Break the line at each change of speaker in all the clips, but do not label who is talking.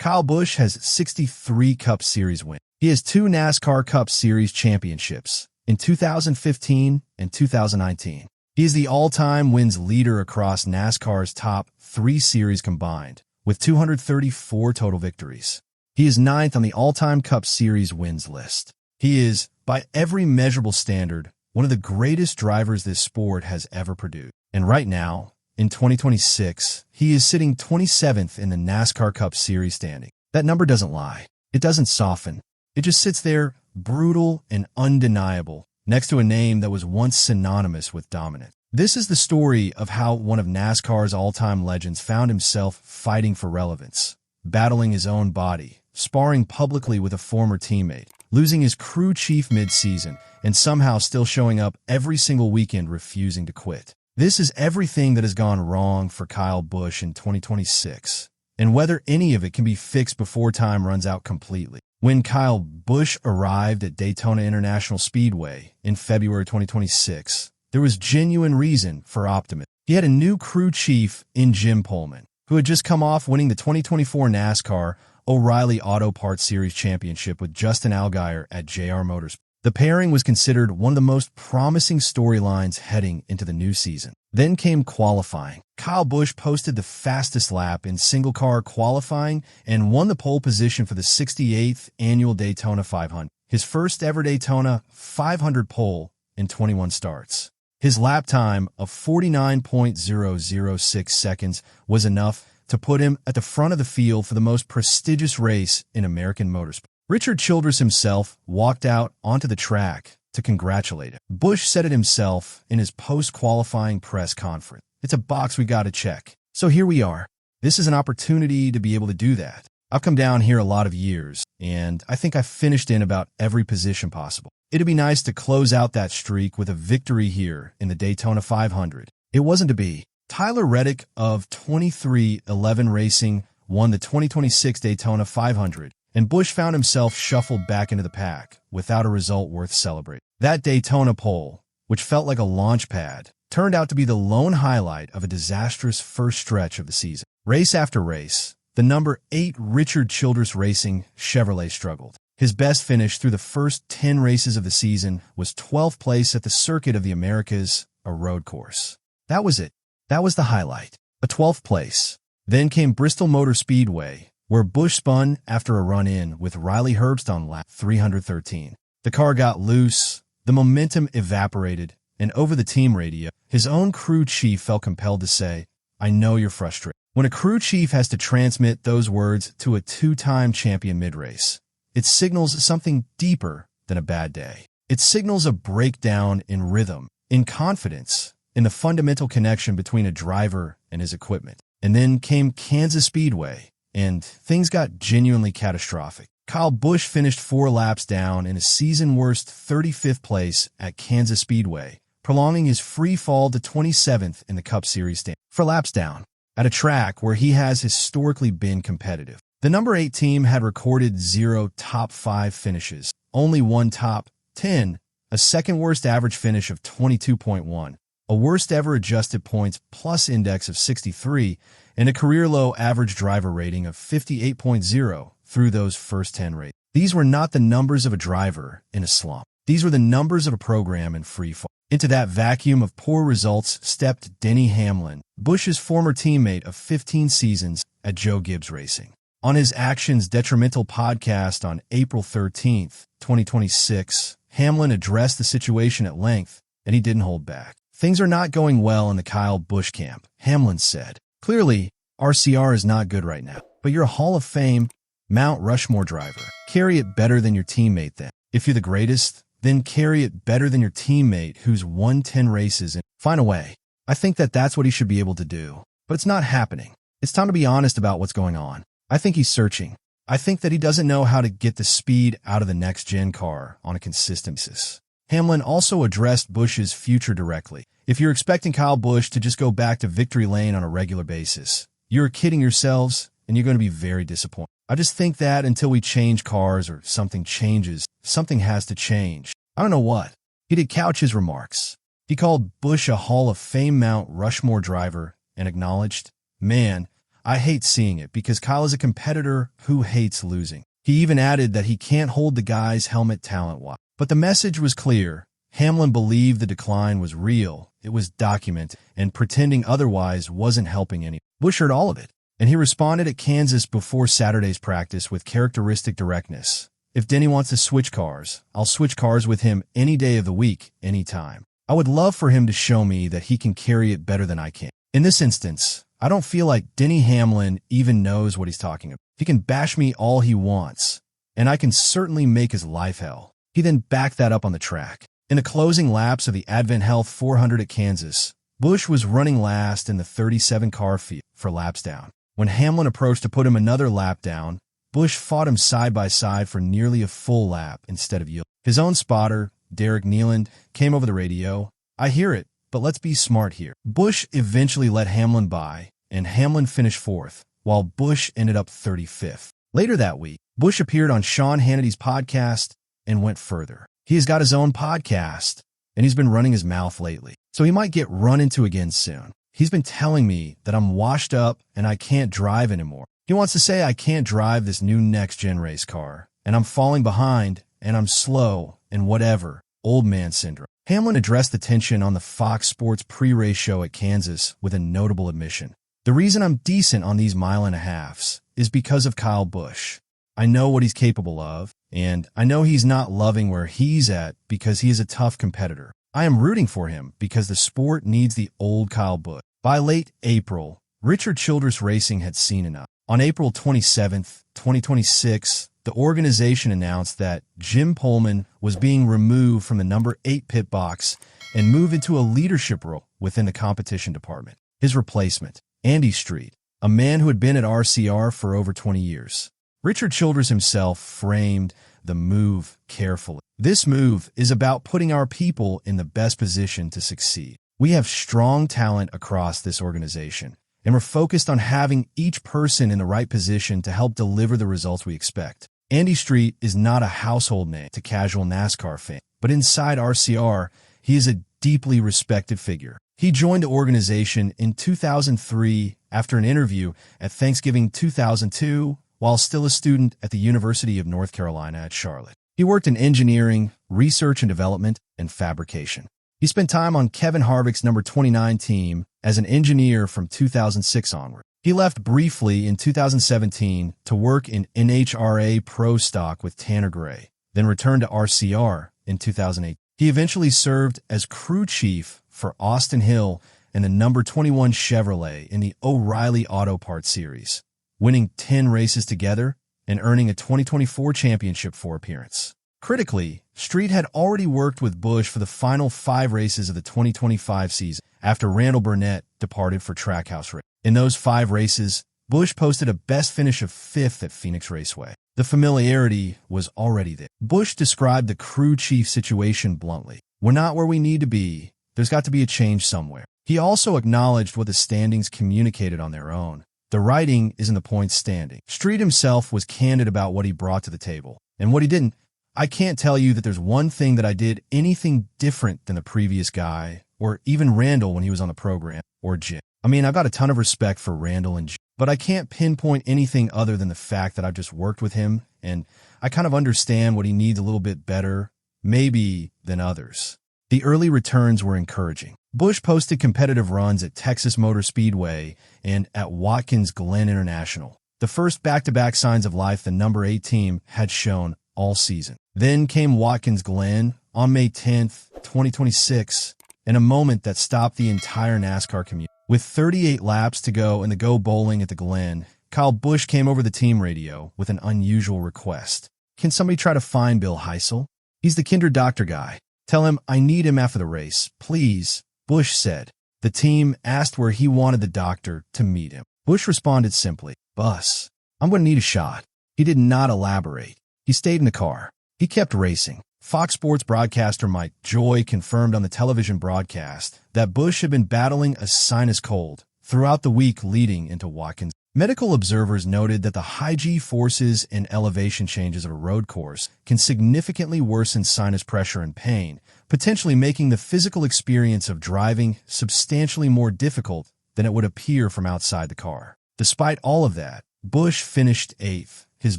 Kyle Busch has 63 Cup Series wins. He has 2 NASCAR Cup Series championships in 2015 and 2019. He is the all-time wins leader across NASCAR's top 3 series combined, with 234 total victories. He is 9th on the all-time Cup Series wins list. He is, by every measurable standard, one of the greatest drivers this sport has ever produced. And right now, in 2026, he is sitting 27th in the NASCAR Cup Series standing. That number doesn't lie. It doesn't soften. It just sits there, brutal and undeniable, next to a name that was once synonymous with dominance. This is the story of how one of NASCAR's all-time legends found himself fighting for relevance, battling his own body, sparring publicly with a former teammate, losing his crew chief mid-season, and somehow still showing up every single weekend refusing to quit. This is everything that has gone wrong for Kyle Busch in 2026, and whether any of it can be fixed before time runs out completely. When Kyle Busch arrived at Daytona International Speedway in February 2026, there was genuine reason for optimism. He had a new crew chief in Jim Pullman, who had just come off winning the 2024 NASCAR O'Reilly Auto Parts Series Championship with Justin Allgaier at JR Motorsports. The pairing was considered one of the most promising storylines heading into the new season. Then came qualifying. Kyle Busch posted the fastest lap in single-car qualifying and won the pole position for the 68th annual Daytona 500, his first ever Daytona 500 pole in 21 starts. His lap time of 49.006 seconds was enough to put him at the front of the field for the most prestigious race in American motorsport. Richard Childress himself walked out onto the track to congratulate him. Busch said it himself in his post-qualifying press conference. It's a box we gotta check. So here we are. This is an opportunity to be able to do that. I've come down here a lot of years, and I think I've finished in about every position possible. It'd be nice to close out that streak with a victory here in the Daytona 500. It wasn't to be. Tyler Reddick of 2311 Racing won the 2026 Daytona 500. And Busch found himself shuffled back into the pack without a result worth celebrating. That Daytona pole, which felt like a launch pad, turned out to be the lone highlight of a disastrous first stretch of the season. Race after race, the number 8 Richard Childress Racing Chevrolet struggled. His best finish through the first 10 races of the season was 12th place at the Circuit of the Americas, a road course. That was it. That was the highlight. A 12th place. Then came Bristol Motor Speedway, where Busch spun after a run-in with Riley Herbst on lap 313. The car got loose, the momentum evaporated, and over the team radio, his own crew chief felt compelled to say, "I know you're frustrated." When a crew chief has to transmit those words to a 2-time champion mid-race, it signals something deeper than a bad day. It signals a breakdown in rhythm, in confidence, in the fundamental connection between a driver and his equipment. And then came Kansas Speedway, and things got genuinely catastrophic. Kyle Busch finished 4 laps down in a season-worst 35th place at Kansas Speedway, prolonging his free fall to 27th in the Cup Series stand. 4 laps down, at a track where he has historically been competitive. The number 8 team had recorded 0 top 5 finishes, only 1 top 10, a second-worst average finish of 22.1, a worst-ever adjusted points plus index of 63, and a career-low average driver rating of 58.0 through those first 10 races. These were not the numbers of a driver in a slump. These were the numbers of a program in free fall. Into that vacuum of poor results stepped Denny Hamlin, Busch's former teammate of 15 seasons at Joe Gibbs Racing. On his Actions Detrimental podcast on April 13th, 2026, Hamlin addressed the situation at length, and he didn't hold back. "Things are not going well in the Kyle Busch camp," Hamlin said. "Clearly, RCR is not good right now, but you're a Hall of Fame, Mount Rushmore driver. Carry it better than your teammate then. If you're the greatest, then carry it better than your teammate who's won 10 races and find a way." I think that's what he should be able to do, but it's not happening. It's time to be honest about what's going on. I think he's searching. I think that he doesn't know how to get the speed out of the next-gen car on a consistent basis. Hamlin also addressed Busch's future directly. "If you're expecting Kyle Busch to just go back to victory lane on a regular basis, you're kidding yourselves, and you're going to be very disappointed. I just think that until we change cars or something changes, something has to change. I don't know what." He did couch his remarks. He called Busch a Hall of Fame Mount Rushmore driver and acknowledged, "Man, I hate seeing it because Kyle is a competitor who hates losing. He even added that he can't hold the guy's helmet talent-wise. But the message was clear. Hamlin believed the decline was real, it was documented, and pretending otherwise wasn't helping anyone. Busch heard all of it, and he responded at Kansas before Saturday's practice with characteristic directness. If Denny wants to switch cars, I'll switch cars with him any day of the week, anytime. I would love for him to show me that he can carry it better than I can. In this instance, I don't feel like Denny Hamlin even knows what he's talking about. He can bash me all he wants, and I can certainly make his life hell. He then backed that up on the track. In the closing laps of the Advent Health 400 at Kansas, Busch was running last in the 37-car field for laps down. When Hamlin approached to put him another lap down, Busch fought him side by side for nearly a full lap instead of yielding. His own spotter, Derek Nealand, came over the radio. "I hear it, but let's be smart here." Busch eventually let Hamlin by, and Hamlin finished fourth, while Busch ended up 35th. Later that week, Busch appeared on Sean Hannity's podcast and went further. He has got his own podcast, and he's been running his mouth lately, so he might get run into again soon. He's been telling me that I'm washed up and I can't drive anymore. He wants to say I can't drive this new next-gen race car, and I'm falling behind, and I'm slow, and whatever, old man syndrome. Hamlin addressed the tension on the Fox Sports pre-race show at Kansas with a notable admission. "The reason I'm decent on these mile-and-a-halves is because of Kyle Busch. I know what he's capable of, and I know he's not loving where he's at because he is a tough competitor. I am rooting for him because the sport needs the old Kyle Busch." By late April, Richard Childress Racing had seen enough. On April 27, 2026, the organization announced that Jim Pullman was being removed from the number 8 pit box and moved into a leadership role within the competition department. His replacement, Andy Street, a man who had been at RCR for over 20 years. Richard Childress himself framed the move carefully. "This move is about putting our people in the best position to succeed. We have strong talent across this organization, and we're focused on having each person in the right position to help deliver the results we expect." Andy Street is not a household name to casual NASCAR fans, but inside RCR, he is a deeply respected figure. He joined the organization in 2003 after an interview at Thanksgiving 2002 while still a student at the University of North Carolina at Charlotte. He worked in engineering, research and development, and fabrication. He spent time on Kevin Harvick's number 29 team as an engineer from 2006 onward. He left briefly in 2017 to work in NHRA Pro Stock with Tanner Gray, then returned to RCR in 2008. He eventually served as crew chief for Austin Hill and the number 21 Chevrolet in the O'Reilly Auto Parts Series, winning 10 races together and earning a 2024 championship for appearance. Critically, Street had already worked with Busch for the final 5 races of the 2025 season after Randall Burnett departed for Trackhouse Racing. In those 5 races, Busch posted a best finish of 5th at Phoenix Raceway. The familiarity was already there. Busch described the crew chief situation bluntly. "We're not where we need to be. There's got to be a change somewhere." He also acknowledged what the standings communicated on their own. The writing is in the points standing. Street himself was candid about what he brought to the table and what he didn't. "I can't tell you that there's one thing that I did anything different than the previous guy, or even Randall when he was on the program, or Jim. I mean, I've got a ton of respect for Randall and Jim, but I can't pinpoint anything other than the fact that I've just worked with him, and I kind of understand what he needs a little bit better, maybe, than others." The early returns were encouraging. Busch posted competitive runs at Texas Motor Speedway and at Watkins Glen International, the first back-to-back signs of life the number 8 team had shown all season. Then came Watkins Glen on May 10th, 2026, in a moment that stopped the entire NASCAR community. With 38 laps to go in the Go Bowling at the Glen, Kyle Busch came over the team radio with an unusual request. "Can somebody try to find Bill Heisel? He's the Kinder Doctor guy. Tell him I need him after the race, please," Busch said. The team asked where he wanted the doctor to meet him. Busch responded simply, "Bus. I'm going to need a shot." He did not elaborate. He stayed in the car. He kept racing. Fox Sports broadcaster Mike Joy confirmed on the television broadcast that Busch had been battling a sinus cold throughout the week leading into Watkins. Medical observers noted that the high G forces and elevation changes of a road course can significantly worsen sinus pressure and pain, potentially making the physical experience of driving substantially more difficult than it would appear from outside the car. Despite all of that, Busch finished 8th, his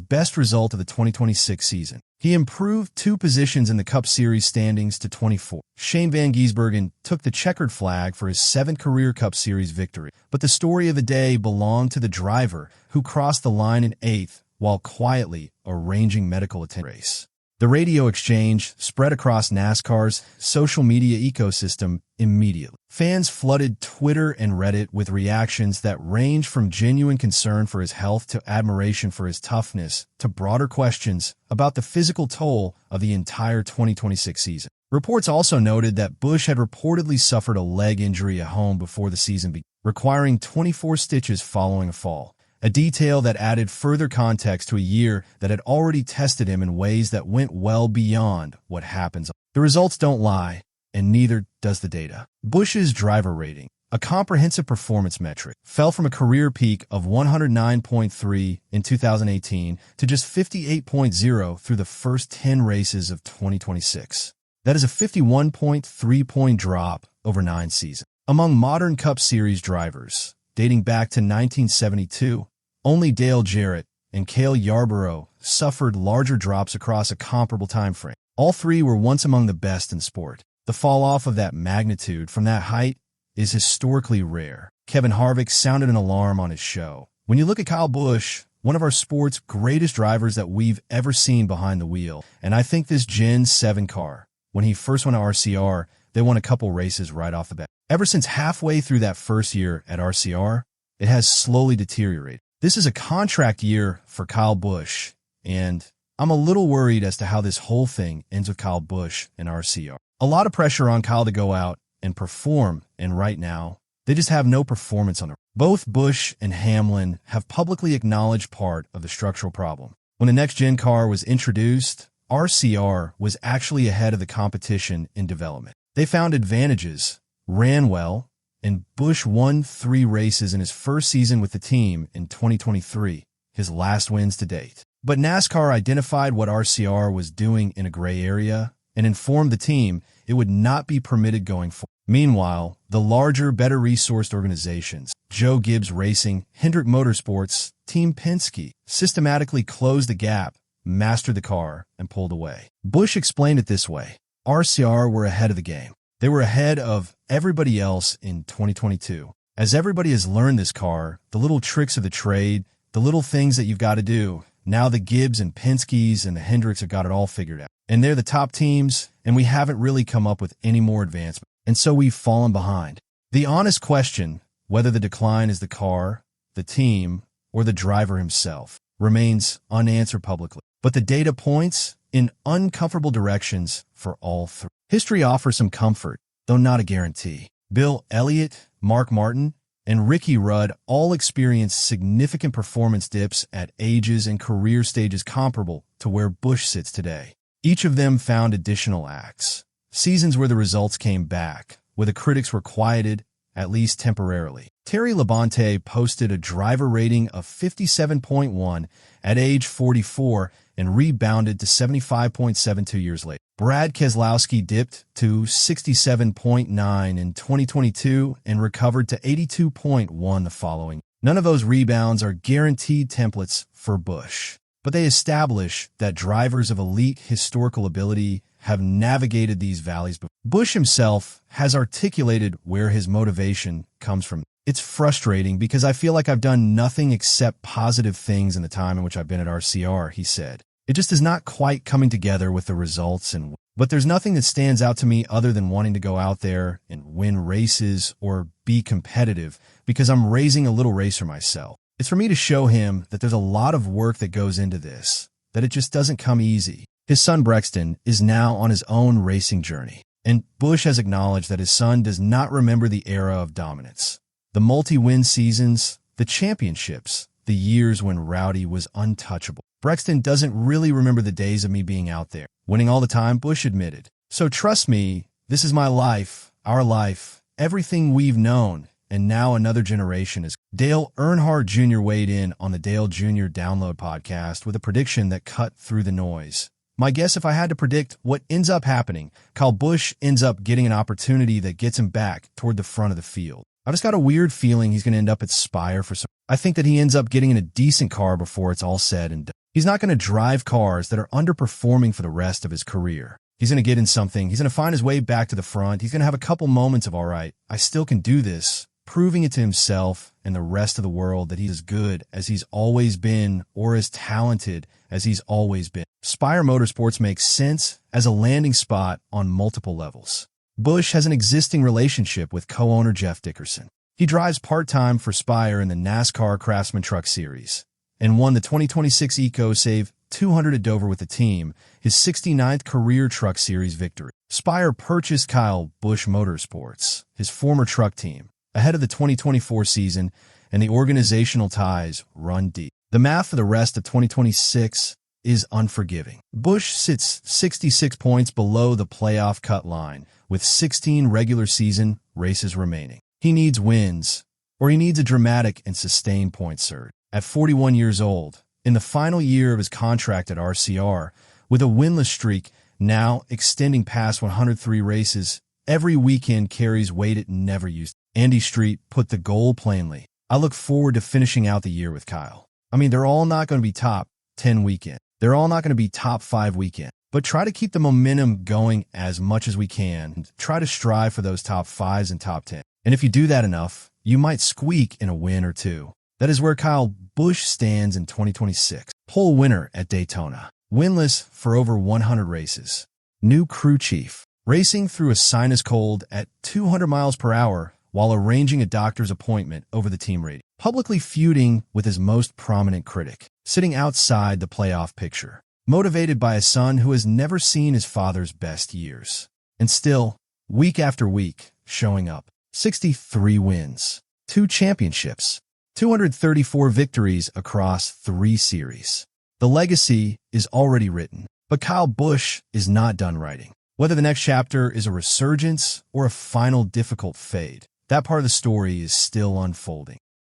best result of the 2026 season. He improved 2 positions in the Cup Series standings to 24. Shane Van Gisbergen took the checkered flag for his 7th career Cup Series victory, but the story of the day belonged to the driver who crossed the line in 8th while quietly arranging medical attention. The radio exchange spread across NASCAR's social media ecosystem immediately. Fans flooded Twitter and Reddit with reactions that ranged from genuine concern for his health to admiration for his toughness to broader questions about the physical toll of the entire 2026 season. Reports also noted that Busch had reportedly suffered a leg injury at home before the season began, requiring 24 stitches following a fall. A detail that added further context to a year that had already tested him in ways that went well beyond what happens. The results don't lie, and neither does the data. Busch's driver rating, a comprehensive performance metric, fell from a career peak of 109.3 in 2018 to just 58.0 through the first 10 races of 2026. That is a 51.3-point drop over 9 seasons. Among modern Cup Series drivers, dating back to 1972, only Dale Jarrett and Cale Yarborough suffered larger drops across a comparable time frame. All 3 were once among the best in sport. The fall-off of that magnitude from that height is historically rare. Kevin Harvick sounded an alarm on his show. When you look at Kyle Busch, one of our sport's greatest drivers that we've ever seen behind the wheel, and I think this Gen 7 car, when he first went to RCR, they won a couple races right off the bat. Ever since halfway through that first year at RCR, it has slowly deteriorated. This is a contract year for Kyle Busch, and I'm a little worried as to how this whole thing ends with Kyle Busch and RCR. A lot of pressure on Kyle to go out and perform, and right now, they just have no performance on it. Both Busch and Hamlin have publicly acknowledged part of the structural problem. When the next-gen car was introduced, RCR was actually ahead of the competition in development. They found advantages, ran well, and Busch won 3 races in his first season with the team in 2023, his last wins to date. But NASCAR identified what RCR was doing in a gray area and informed the team it would not be permitted going forward. Meanwhile, the larger, better-resourced organizations, Joe Gibbs Racing, Hendrick Motorsports, Team Penske, systematically closed the gap, mastered the car, and pulled away. Busch explained it this way: RCR were ahead of the game. They were ahead of everybody else in 2022. As everybody has learned this car, the little tricks of the trade, the little things that you've got to do, now the Gibbs and Penske's and the Hendricks have got it all figured out. And they're the top teams, and we haven't really come up with any more advancement. And so we've fallen behind. The honest question, whether the decline is the car, the team, or the driver himself, remains unanswered publicly. But the data points in uncomfortable directions for all 3. History offers some comfort, though not a guarantee. Bill Elliott, Mark Martin, and Ricky Rudd all experienced significant performance dips at ages and career stages comparable to where Busch sits today. Each of them found additional acts, seasons where the results came back, where the critics were quieted, at least temporarily. Terry Labonte posted a driver rating of 57.1 at age 44 and rebounded to 75.72 years later. Brad Keselowski dipped to 67.9 in 2022 and recovered to 82.1 the following. None of those rebounds are guaranteed templates for Busch, but they establish that drivers of elite historical ability have navigated these valleys before. Busch himself has articulated where his motivation comes from. It's frustrating because I feel like I've done nothing except positive things in the time in which I've been at RCR, he said. It just is not quite coming together with the results, but there's nothing that stands out to me other than wanting to go out there and win races or be competitive because I'm raising a little racer myself. It's for me to show him that there's a lot of work that goes into this, that it just doesn't come easy. His son Brexton is now on his own racing journey, and Busch has acknowledged that his son does not remember the era of dominance. The multi-win seasons, the championships, the years when Rowdy was untouchable. Brexton doesn't really remember the days of me being out there, winning all the time, Busch admitted. So trust me, this is my life, our life, everything we've known, and now another generation is. Dale Earnhardt Jr. weighed in on the Dale Jr. Download podcast with a prediction that cut through the noise. My guess, if I had to predict what ends up happening, Kyle Busch ends up getting an opportunity that gets him back toward the front of the field. I just got a weird feeling he's going to end up at Spire for some. I think that he ends up getting in a decent car before it's all said and done. He's not going to drive cars that are underperforming for the rest of his career. He's going to get in something. He's going to find his way back to the front. He's going to have a couple moments of, all right, I still can do this, proving it to himself and the rest of the world that he's as good as he's always been or as talented as he's always been. Spire Motorsports makes sense as a landing spot on multiple levels. Busch has an existing relationship with co-owner Jeff Dickerson. He drives part-time for Spire in the NASCAR Craftsman Truck Series and won the 2026 Eco-Save 200 at Dover with the team, his 69th career Truck Series victory. Spire purchased Kyle Busch Motorsports, his former truck team, ahead of the 2024 season, and the organizational ties run deep. The math for the rest of 2026 is unforgiving. Busch sits 66 points below the playoff cut line, with 16 regular season races remaining. He needs wins, or he needs a dramatic and sustained point surge. At 41 years old, in the final year of his contract at RCR, with a winless streak now extending past 103 races, every weekend carries weight it never used. Andy Street put the goal plainly. I look forward to finishing out the year with Kyle. I mean, they're all not going to be top 10 weekend. They're all not going to be top 5 weekend. But try to keep the momentum going as much as we can. And try to strive for those top 5s and top 10. And if you do that enough, you might squeak in a win or two. That is where Kyle Busch stands in 2026. Pole winner at Daytona. Winless for over 100 races. New crew chief. Racing through a sinus cold at 200 miles per hour while arranging a doctor's appointment over the team radio. Publicly feuding with his most prominent critic. Sitting outside the playoff picture. Motivated by a son who has never seen his father's best years. And still, week after week, showing up. 63 wins. 2 championships. 234 victories across 3 series. The legacy is already written, but Kyle Busch is not done writing. Whether the next chapter is a resurgence or a final difficult fade, that part of the story is still unfolding.